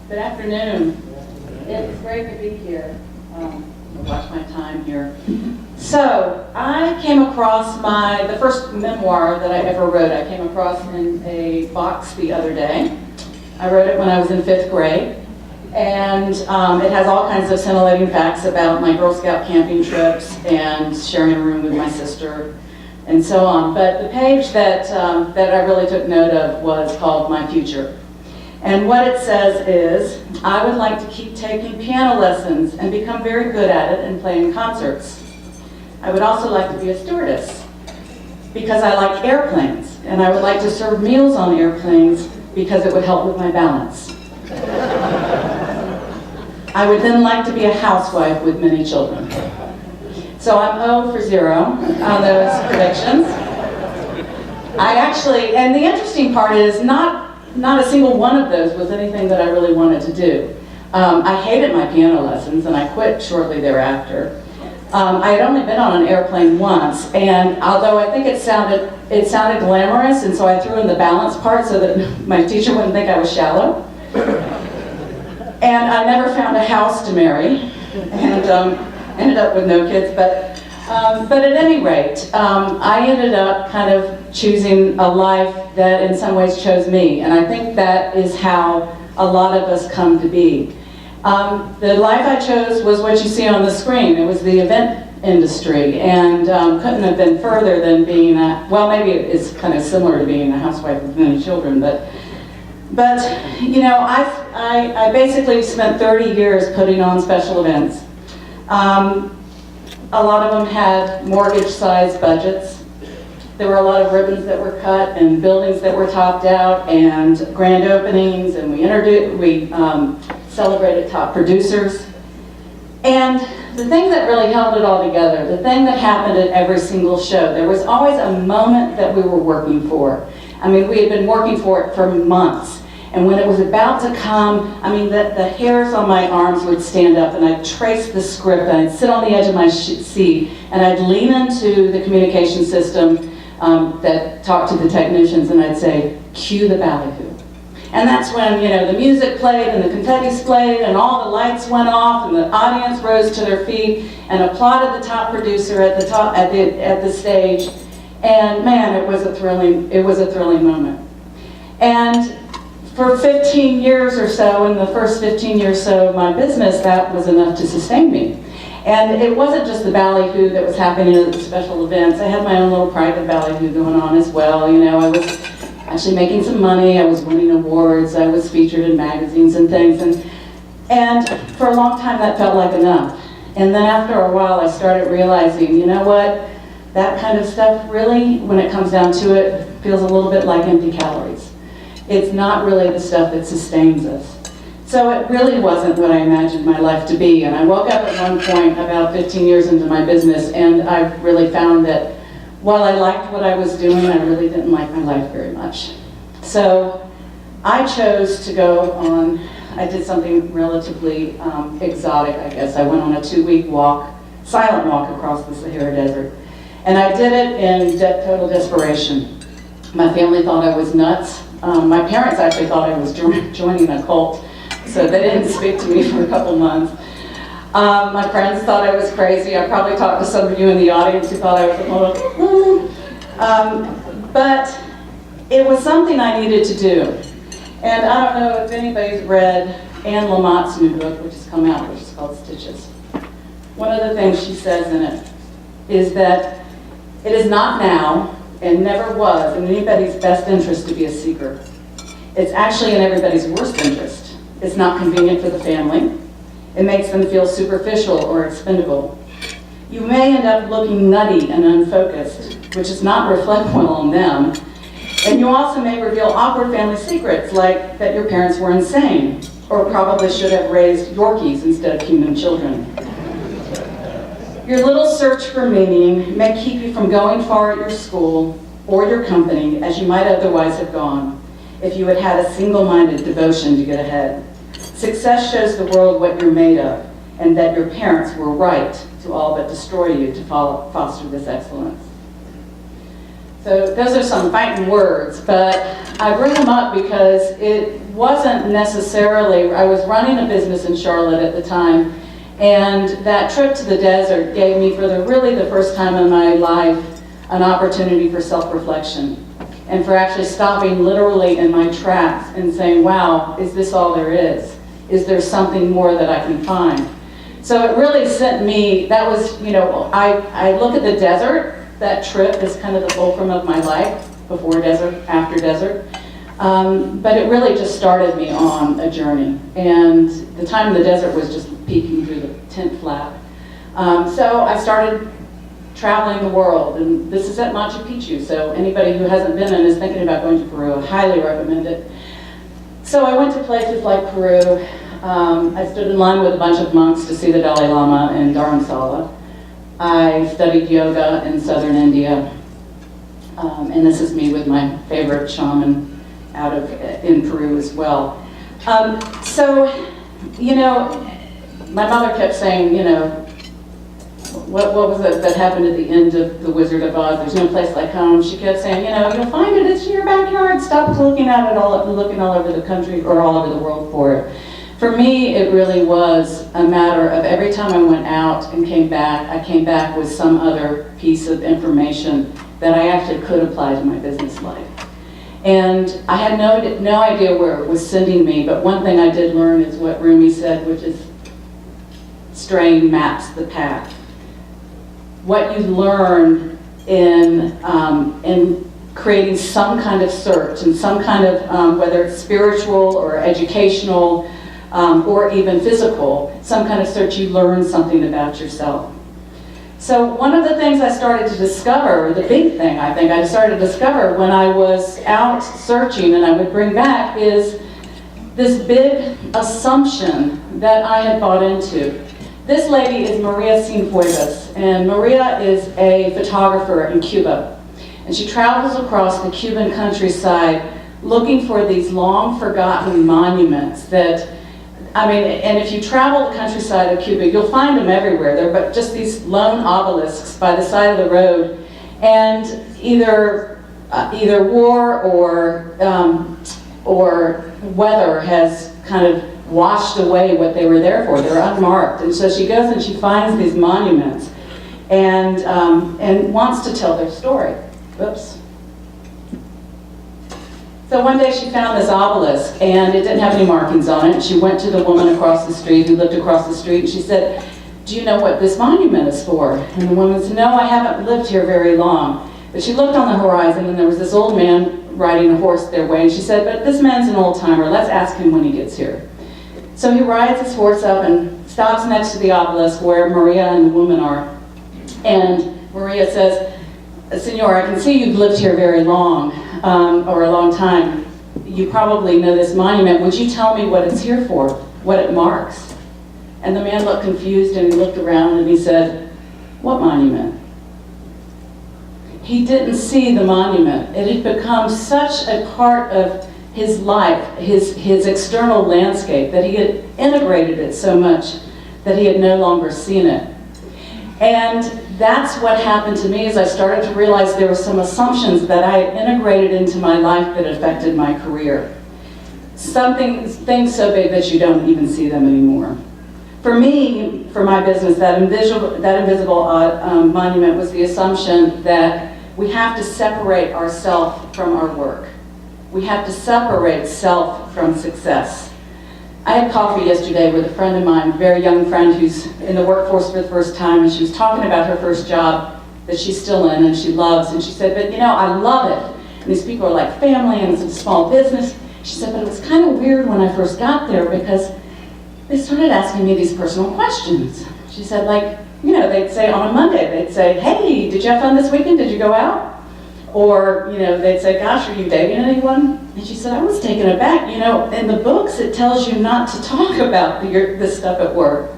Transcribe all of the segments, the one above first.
Good afternoon. It's great to be here. I'll watch my time here. So, I came across the first memoir that I ever wrote. I came across in a box the other day. I wrote it when I was in 5th grade. And it has all kinds of scintillating facts about my Girl Scout camping trips and sharing a room with my sister and so on. But the page that I really took note of was called My Future. And what it says is, I would like to keep taking piano lessons and become very good at it and play in concerts. I would also like to be a stewardess because I like airplanes, and I would like to serve meals on airplanes because it would help with my balance. I would then like to be a housewife with many children. So I'm 0 for 0 on those predictions. And the interesting part is not a single one of those was anything that I really wanted to do. I hated my piano lessons and I quit shortly thereafter. I had only been on an airplane once, and although I think it sounded glamorous, and so I threw in the balance part so that my teacher wouldn't think I was shallow. And I never found a house to marry, and ended up with no kids. But at any rate, I ended up kind of choosing a life that in some ways chose me, and I think that is how a lot of us come to be. The life I chose was what you see on the screen. It was the event industry, and couldn't have been further than being well, maybe it's kind of similar to being a housewife with many children, but you know, I basically spent 30 years putting on special events. A lot of them had mortgage-sized budgets. There were a lot of ribbons that were cut and buildings that were topped out and grand openings, and we celebrated top producers. And the thing that really held it all together, the thing that happened at every single show, there was always a moment that we were working for. I mean, we had been working for it for months. And when it was about to come, I mean, the hairs on my arms would stand up, and I'd trace the script, and I'd sit on the edge of my seat, and I'd lean into the communication system that talked to the technicians, and I'd say, cue the ballyhoo. And that's when, you know, the music played, and the confetti splayed, and all the lights went off, and the audience rose to their feet and applauded the top producer at the stage. And man, it was a thrilling moment. And for 15 years or so, in the first 15 years or so of my business, that was enough to sustain me. And it wasn't just the ballyhoo that was happening at the special events. I had my own little private ballyhoo going on as well. You know, I was actually making some money. I was winning awards. I was featured in magazines and things. And for a long time, that felt like enough. And then after a while, I started realizing, you know what? That kind of stuff really, when it comes down to it, feels a little bit like empty calories. It's not really the stuff that sustains us. So it really wasn't what I imagined my life to be. And I woke up at one point about 15 years into my business, and I really found that while I liked what I was doing, I really didn't like my life very much. So I chose to go on, I did something relatively exotic, I guess. I went on a 2-week walk, silent walk across the Sahara Desert. And I did it in total desperation. My family thought I was nuts. My parents actually thought I was joining a cult, so they didn't speak to me for a couple months. My friends thought I was crazy. I probably talked to some of you in the audience who thought I was a little, but it was something I needed to do. And I don't know if anybody's read Anne Lamott's new book, which has come out, which is called Stitches. One of the things she says in it is that it is not now, and never was, in anybody's best interest to be a seeker. It's actually in everybody's worst interest. It's not convenient for the family. It makes them feel superficial or expendable. You may end up looking nutty and unfocused, which does not reflect well on them. And you also may reveal awkward family secrets, like that your parents were insane, or probably should have raised Yorkies instead of human children. Your little search for meaning may keep you from going far at your school or your company as you might otherwise have gone if you had had a single-minded devotion to get ahead. Success shows the world what you're made of, and that your parents were right to all but destroy you to foster this excellence. So those are some fighting words, but I bring them up because it wasn't necessarily, I was running a business in Charlotte at the time, and that trip to the desert gave me, for really the first time in my life, an opportunity for self-reflection, and for actually stopping literally in my tracks and saying, wow, is this all there is? Is there something more that I can find? So it really sent me, that was, you know, I look at the desert, that trip is kind of the fulcrum of my life, before desert, after desert. But it really just started me on a journey. And the time in the desert was just peeking through the tent flap. So I started traveling the world, and this is at Machu Picchu, so anybody who hasn't been and is thinking about going to Peru, I highly recommend it. So I went to places like Peru. I stood in line with a bunch of monks to see the Dalai Lama in Dharamsala. I studied yoga in southern India, and this is me with my favorite shaman in Peru as well. So, you know, my mother kept saying, you know, what was it that happened at the end of The Wizard of Oz? There's no place like home. She kept saying, you know, you'll find it, it's in your backyard. Stop looking at it looking all over the country or all over the world for it. For me, it really was a matter of every time I went out and came back, I came back with some other piece of information that I actually could apply to my business life. And I had no idea where it was sending me, but one thing I did learn is what Rumi said, which is strain maps the path. What you learn in creating some kind of search and some kind of, whether it's spiritual or educational or even physical, some kind of search, you learn something about yourself. So one of the things I started to discover, the big thing I think I started to discover when I was out searching and I would bring back, is this big assumption that I had bought into. This lady is Maria Cienfuegos, and Maria is a photographer in Cuba. And she travels across the Cuban countryside looking for these long forgotten monuments that, I mean, and if you travel the countryside of Cuba, you'll find them everywhere. They're but just these lone obelisks by the side of the road, and either war or weather has kind of washed away what they were there for. They're unmarked, and so she goes and she finds these monuments, and wants to tell their story. Whoops. So one day she found this obelisk, and it didn't have any markings on it. She went to the woman across the street who lived across the street, and she said, "Do you know what this monument is for?" And the woman said, "No, I haven't lived here very long." But she looked on the horizon, and there was this old man riding a horse their way, and she said, "But this man's an old timer. Let's ask him when he gets here." So he rides his horse up and stops next to the obelisk where Maria and the woman are. And Maria says, "Senor, I can see you've lived here very long, or a long time. You probably know this monument. Would you tell me what it's here for, what it marks?" And the man looked confused, and he looked around and he said, "What monument?" He didn't see the monument. It had become such a part of his life, his external landscape, that he had integrated it so much that he had no longer seen it. And that's what happened to me, as I started to realize there were some assumptions that I had integrated into my life that affected my career. Things so big that you don't even see them anymore. For me, for my business, that invisible monument was the assumption that we have to separate ourselves from our work. We have to separate self from success. I had coffee yesterday with a friend of mine, a very young friend who's in the workforce for the first time, and she was talking about her first job that she's still in and she loves, and she said, "But you know, I love it. And these people are like family, and it's a small business." She said, "But it was kind of weird when I first got there because they started asking me these personal questions." She said, like, you know, they'd say on a Monday, they'd say, "Hey, did you have fun this weekend? Did you go out?" Or, you know, they'd say, "Gosh, are you dating anyone?" And she said, "I was taken aback. You know, in the books it tells you not to talk about this stuff at work."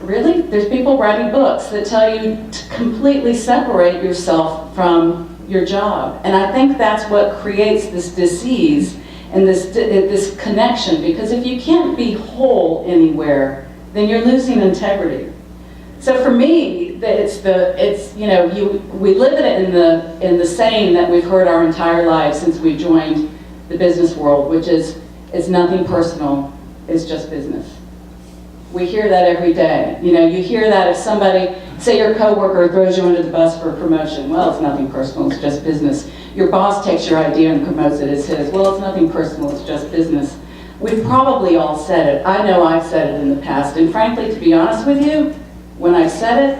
Really? There's people writing books that tell you to completely separate yourself from your job. And I think that's what creates this disease and this connection, because if you can't be whole anywhere, then you're losing integrity. So for me, we live it in the saying that we've heard our entire lives since we joined the business world, which is, it's nothing personal, it's just business. We hear that every day. You hear that if somebody, say your coworker throws you under the bus for a promotion. Well, it's nothing personal, it's just business. Your boss takes your idea and promotes it as his. Well, it's nothing personal, it's just business. We've probably all said it. I know I've said it in the past. And frankly, to be honest with you, when I've said it,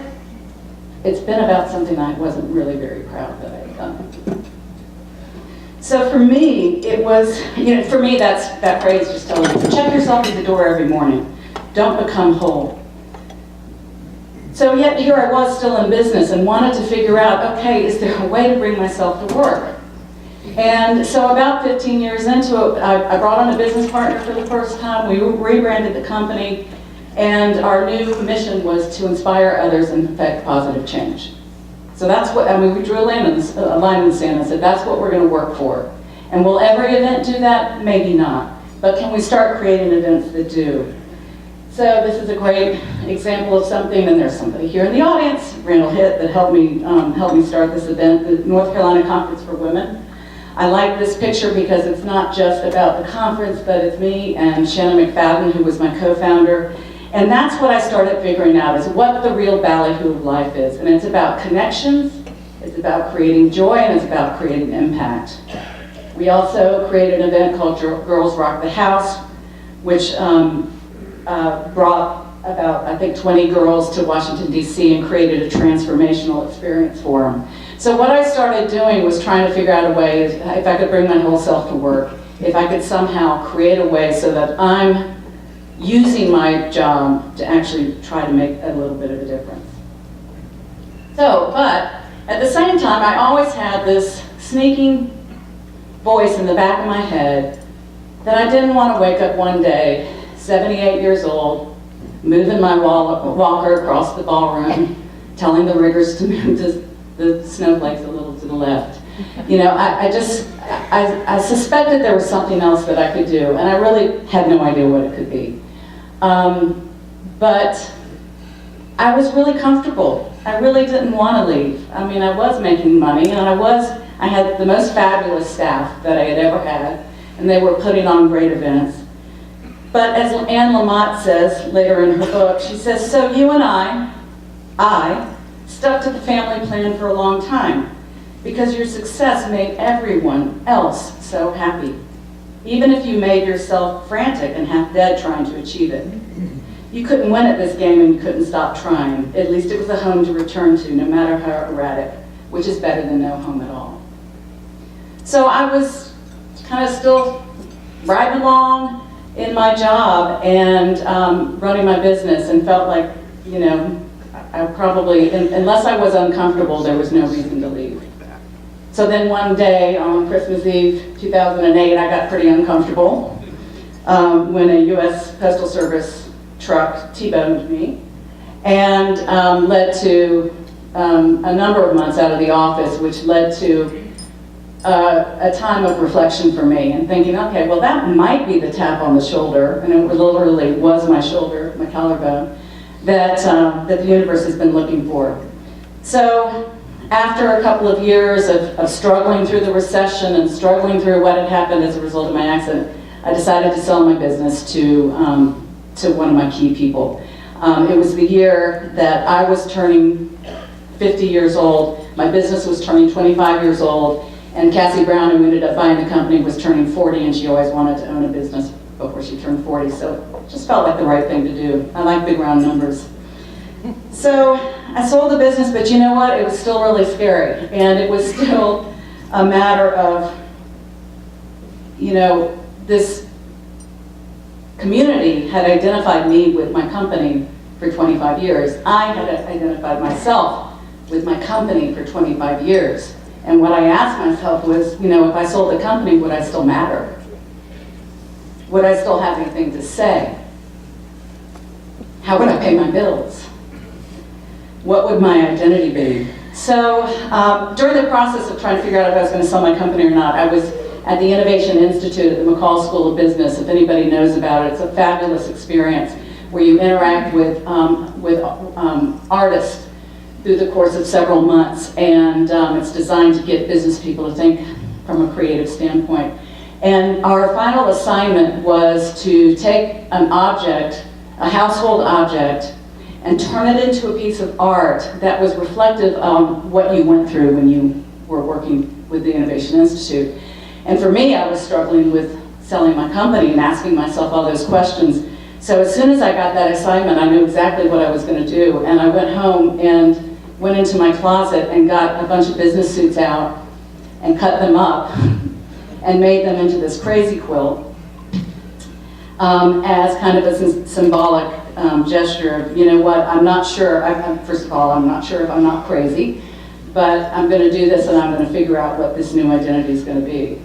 it's been about something I wasn't really very proud that I had done. So for me, it was, for me, that phrase just telling you, check yourself at the door every morning. Don't become whole. So yet here I was still in business and wanted to figure out, okay, is there a way to bring myself to work? And so about 15 years into it, I brought on a business partner for the first time. We rebranded the company, and our new mission was to inspire others and affect positive change. So that's what, we drew a line in the sand and said, that's what we're going to work for. And will every event do that? Maybe not. But can we start creating events that do? So this is a great example of something, and there's somebody here in the audience, Randall Hitt, that helped me start this event, the North Carolina Conference for Women. I like this picture because it's not just about the conference, but it's me and Shannon McFadden, who was my co-founder. And that's what I started figuring out, is what the real ballyhoo of life is. And it's about connections, it's about creating joy, and it's about creating impact. We also created an event called Girls Rock the House, which brought about, I think, 20 girls to Washington, D.C. and created a transformational experience for them. So what I started doing was trying to figure out a way, if I could bring my whole self to work, if I could somehow create a way so that I'm using my job to actually try to make a little bit of a difference. So, but at the same time, I always had this sneaking voice in the back of my head that I didn't want to wake up one day, 78 years old, moving my walker across the ballroom, telling the riggers to move the snowflakes a little to the left. I suspected there was something else that I could do, and I really had no idea what it could be. But I was really comfortable. I really didn't want to leave. I mean, I was making money, and I had the most fabulous staff that I had ever had, and they were putting on great events. But as Anne Lamott says later in her book, she says, so you and I stuck to the family plan for a long time because your success made everyone else so happy, even if you made yourself frantic and half dead trying to achieve it. You couldn't win at this game and you couldn't stop trying. At least it was a home to return to, no matter how erratic, which is better than no home at all. So I was kind of still riding along in my job and running my business, and felt like, I probably, unless I was uncomfortable, there was no reason to leave. So then one day on Christmas Eve 2008, I got pretty uncomfortable when a U.S. Postal Service truck T-boned me, and led to a number of months out of the office, which led to a time of reflection for me, and thinking, okay, well, that might be the tap on the shoulder, and it literally was my shoulder, my collarbone, that the universe has been looking for. So after a couple of years of struggling through the recession and struggling through what had happened as a result of my accident, I decided to sell my business to one of my key people. It was the year that I was turning 50 years old, my business was turning 25 years old, and Cassie Brown, who ended up buying the company, was turning 40, and she always wanted to own a business before she turned 40, so it just felt like the right thing to do. I like big round numbers. So I sold the business, but you know what? It was still really scary, and it was still a matter of, this community had identified me with my company for 25 years. I had identified myself with my company for 25 years. And what I asked myself was, if I sold the company, would I still matter? Would I still have anything to say? How would I pay my bills? What would my identity be? So during the process of trying to figure out if I was going to sell my company or not, I was at the Innovation Institute at the McCall School of Business. If anybody knows about it, it's a fabulous experience where you interact with artists through the course of several months, and it's designed to get business people to think from a creative standpoint. And our final assignment was to take an object, a household object, and turn it into a piece of art that was reflective of what you went through when you were working with the Innovation Institute. And for me, I was struggling with selling my company and asking myself all those questions. So as soon as I got that assignment, I knew exactly what I was going to do. And I went home and went into my closet and got a bunch of business suits out and cut them up and made them into this crazy quilt as kind of a symbolic gesture of, you know what, I'm not sure, first of all, I'm not sure if I'm not crazy, but I'm going to do this and I'm going to figure out what this new identity is going to be.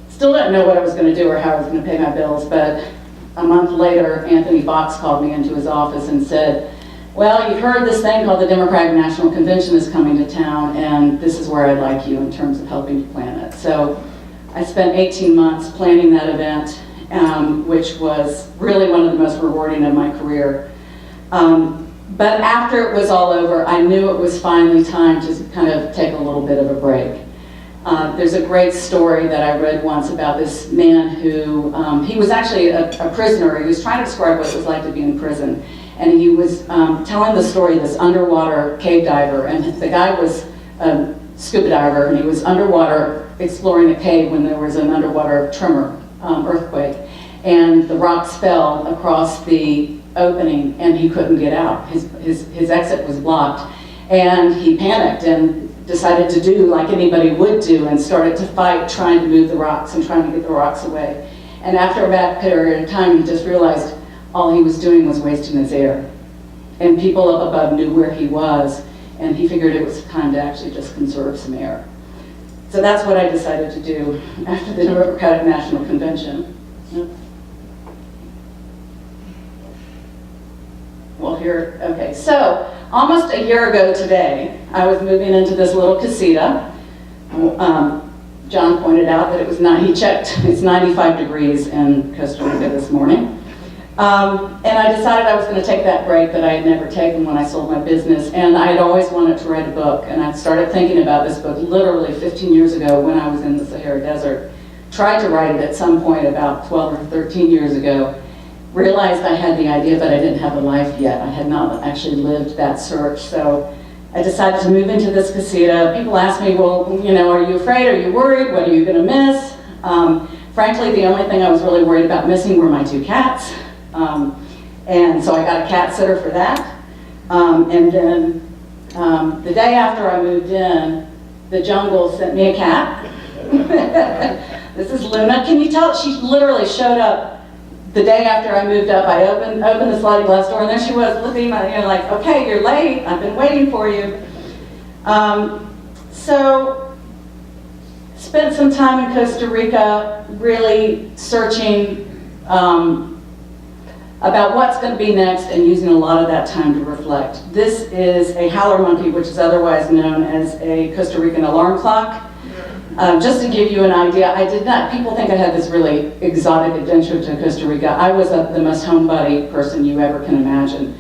Still didn't know what I was going to do or how I was going to pay my bills, but a month later, Anthony Fox called me into his office and said, well, you've heard this thing called the Democratic National Convention is coming to town, and this is where I'd like you in terms of helping to plan it. So I spent 18 months planning that event, which was really one of the most rewarding of my career. But after it was all over, I knew it was finally time to kind of take a little bit of a break. There's a great story that I read once about this man who, he was actually a prisoner. He was trying to describe what it was like to be in prison. And he was telling the story of this underwater cave diver. And the guy was a scuba diver, and he was underwater exploring a cave when there was an underwater tremor, earthquake. And the rocks fell across the opening, and he couldn't get out. His exit was blocked. And he panicked and decided to do like anybody would do and started to fight, trying to move the rocks and trying to get the rocks away. And after that period of time, he just realized all he was doing was wasting his air. And people up above knew where he was, and he figured it was time to actually just conserve some air. So that's what I decided to do after the Democratic National Convention. Yep. Well, here, okay, so almost a year ago today, I was moving into this little casita. John pointed out that it was he checked, it's 95 degrees in Costa Rica this morning. And I decided I was going to take that break that I had never taken when I sold my business, and I had always wanted to write a book, and I started thinking about this book literally 15 years ago when I was in the Sahara Desert. Tried to write it at some point about 12 or 13 years ago. Realized I had the idea, but I didn't have a life yet. I had not actually lived that search, so I decided to move into this casita. People ask me, well, you know, are you afraid? Are you worried? What are you going to miss? Frankly, the only thing I was really worried about missing were my 2 cats. And so I got a cat sitter for that. And then the day after I moved in, the jungle sent me a cat. This is Luna. Can you tell? She literally showed up the day after I moved up. I opened the sliding glass door, and there she was looking at me, you know, like, okay, you're late. I've been waiting for you. So spent some time in Costa Rica really searching about what's going to be next and using a lot of that time to reflect. This is a howler monkey, which is otherwise known as a Costa Rican alarm clock. Just to give you an idea, I did not, people think I had this really exotic adventure to Costa Rica. I was the most homebody person you ever can imagine.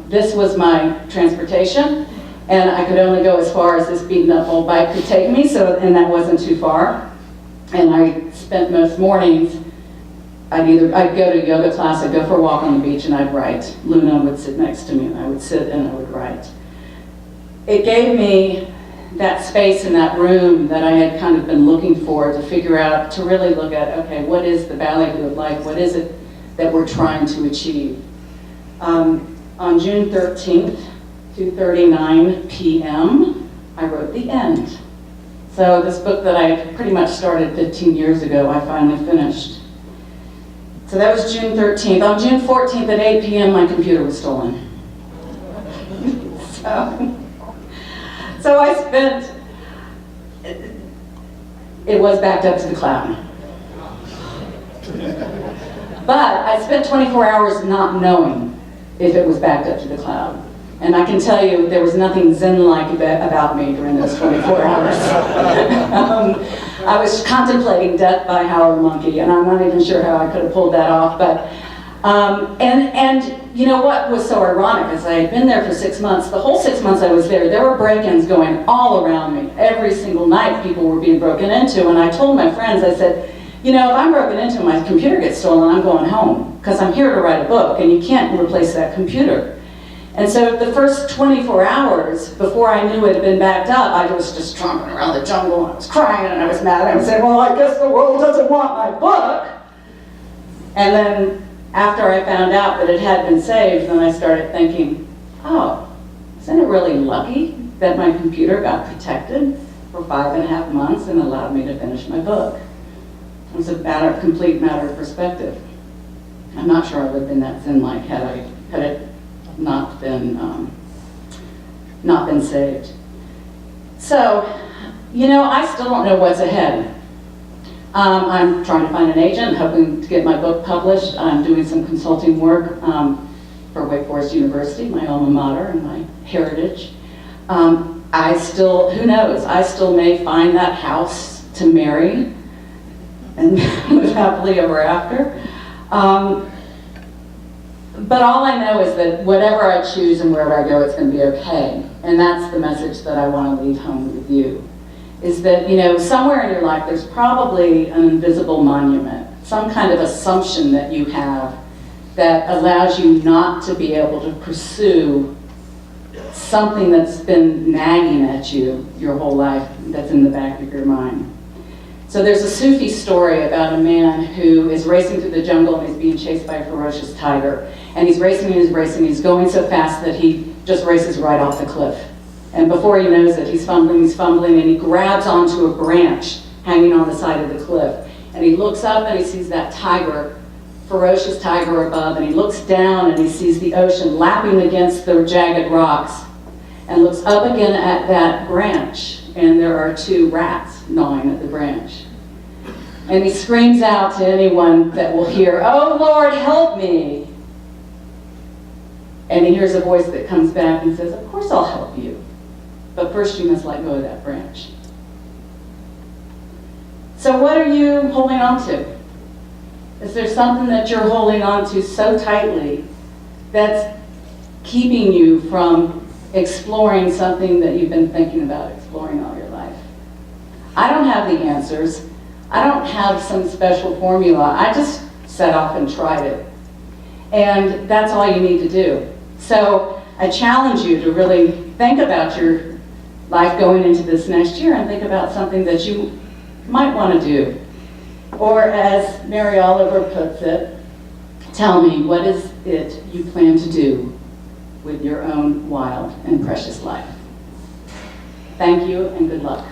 This was my transportation, and I could only go as far as this beaten up old bike could take me, and that wasn't too far. And I spent most mornings, I'd go to yoga class, I'd go for a walk on the beach, and I'd write. Luna would sit next to me, and I would sit and I would write. It gave me that space in that room that I had kind of been looking for to figure out, to really look at, okay, what is the ballyhoo of life? What is it that we're trying to achieve? On June 13th, 2:39 p.m., I wrote the end. So this book that I pretty much started 15 years ago, I finally finished. So that was June 13th. On June 14th at 8 p.m., my computer was stolen. So I spent, it was backed up to the cloud. But I spent 24 hours not knowing if it was backed up to the cloud. And I can tell you there was nothing Zen-like about me during those 24 hours. I was contemplating death by howler monkey, and I'm not even sure how I could have pulled that off, but And you know what was so ironic is I had been there for 6 months. The whole 6 months I was there were break-ins going all around me. Every single night people were being broken into, and I told my friends, I said, you know, if I'm broken into, my computer gets stolen, I'm going home, because I'm here to write a book, and you can't replace that computer. And so the first 24 hours before I knew it had been backed up, I was just tromping around the jungle, and I was crying, and I was mad, and I was saying, well, I guess the world doesn't want my book. And then after I found out that it had been saved, then I started thinking, oh, isn't it really lucky that my computer got protected for 5.5 months and allowed me to finish my book? It was a complete matter of perspective. I'm not sure I would have been that Zen like had it not been saved. So, you know, I still don't know what's ahead. I'm trying to find an agent, hoping to get my book published. I'm doing some consulting work for Wake Forest University, my alma mater and my heritage. I still, who knows, I still may find that house to marry and live happily ever after. But all I know is that whatever I choose and wherever I go, it's going to be okay. And that's the message that I want to leave home with you. Is that, you know, somewhere in your life there's probably an invisible monument, some kind of assumption that you have that allows you not to be able to pursue something that's been nagging at you your whole life, that's in the back of your mind. So there's a Sufi story about a man who is racing through the jungle and he's being chased by a ferocious tiger. And he's racing, he's going so fast that he just races right off the cliff. And before he knows it, he's fumbling, and he grabs onto a branch hanging on the side of the cliff. And he looks up and he sees that tiger, ferocious tiger above, and he looks down and he sees the ocean lapping against the jagged rocks, and looks up again at that branch, and there are 2 rats gnawing at the branch. And he screams out to anyone that will hear, "Oh Lord, help me!" And he hears a voice that comes back and says, "Of course I'll help you. But first you must let go of that branch." So what are you holding on to? Is there something that you're holding on to so tightly that's keeping you from exploring something that you've been thinking about exploring all your life? I don't have the answers. I don't have some special formula. I just set off and tried it. And that's all you need to do. So I challenge you to really think about your life going into this next year and think about something that you might want to do. Or as Mary Oliver puts it, tell me, what is it you plan to do with your own wild and precious life? Thank you and good luck.